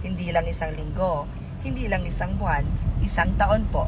Hindi lang isang linggo, hindi lang isang buwan, isang taon po.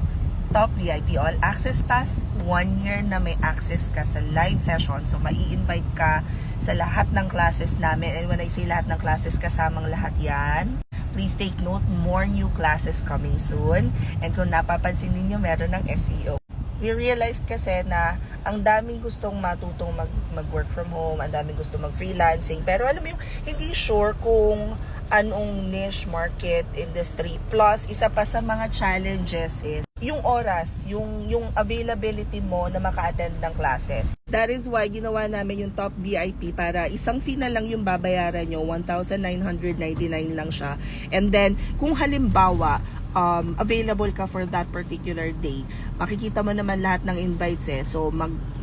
Top VIP All Access Pass, 1 year na may access ka sa live session. So, mai-invite ka sa lahat ng classes namin. And when I say lahat ng classes, kasamang lahat yan. Please take note, more new classes coming soon. And kung napapansin ninyo, meron ng SEO. We realized kasi na ang daming gustong matutong mag-work from home, ang daming gustong mag-freelancing. Pero alam mo yung hindi sure kung anong niche market industry. Plus, isa pa sa mga challenges is yung oras, yung availability mo na maka-attend ng classes. That is why ginawa namin yung top VIP para isang fee na lang yung babayaran nyo, 1,999 lang siya. And then, kung halimbawa, available ka for that particular day, makikita mo naman lahat ng invites so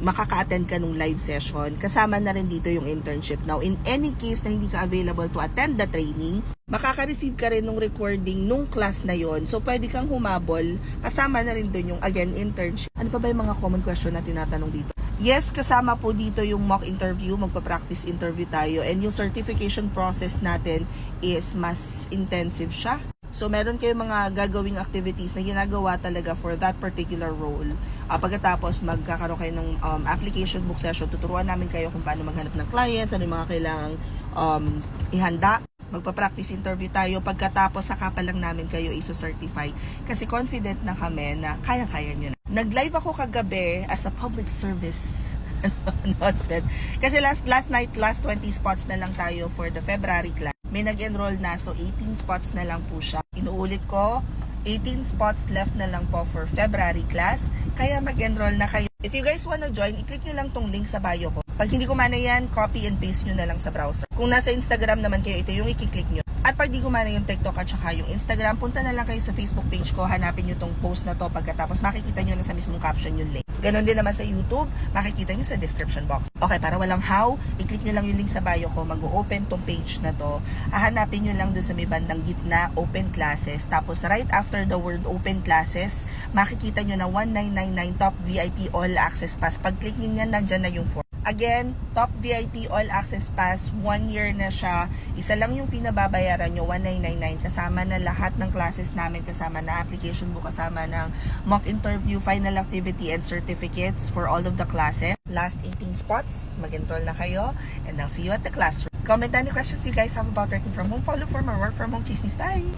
makaka-attend ka nung live session, kasama na rin dito yung internship. Now, in any case na hindi ka available to attend the training, makaka-receive ka rin nung recording nung class na yon. So, pwede kang humabol, kasama na rin dun yung, again, internship. Ano pa ba yung mga common question na tinatanong dito? Yes, kasama po dito yung mock interview, magpa-practice interview tayo, and yung certification process natin is mas intensive siya. So, meron kayong mga gagawing activities na ginagawa talaga for that particular role. Pagkatapos, magkakaroon kayo ng application book session. Tuturuan namin kayo kung paano maghanap ng clients, ano yung mga kailangang ihanda. Magpa-practice interview tayo. Pagkatapos, saka pa lang namin kayo isa-certify. Kasi confident na kami na kaya-kaya nyo na. Nag-live ako kagabi as a public service announcement. Kasi last night, last 20 spots na lang tayo for the February class. May nag-enroll na, so 18 spots na lang po siya. Inuulit ko, 18 spots left na lang po for February class. Kaya mag-enroll na kayo. If you guys wanna join, i-click nyo lang tong link sa bio ko. Pag hindi ko mana yan, copy and paste nyo na lang sa browser. Kung nasa Instagram naman kayo, ito yung i-click nyo. At pag di ko mana yung TikTok at saka yung Instagram, punta na lang kayo sa Facebook page ko, hanapin nyo tong post na to, pagkatapos makikita nyo na sa mismong caption yung link. Ganon din naman sa YouTube, makikita nyo sa description box. Okay, para walang how, i-click nyo lang yung link sa bio ko, mag-open tong page na to. Hahanapin nyo lang doon sa may bandang gitna, open classes. Tapos right after the word open classes, makikita nyo na 1999 top VIP all access pass. Pag-click nyo yan, nandyan na yung form. Again, top VIP all access pass, 1 year na siya. Isa lang yung pinababayaran nyo, 1999. Kasama na lahat ng classes namin, kasama na application book, kasama ng mock interview, final activity, and certificates for all of the classes. Last 18 spots, mag-enroll na kayo, and I'll see you at the classroom. Comment any questions you guys have about working from home. Follow for more work from home chismis. Bye!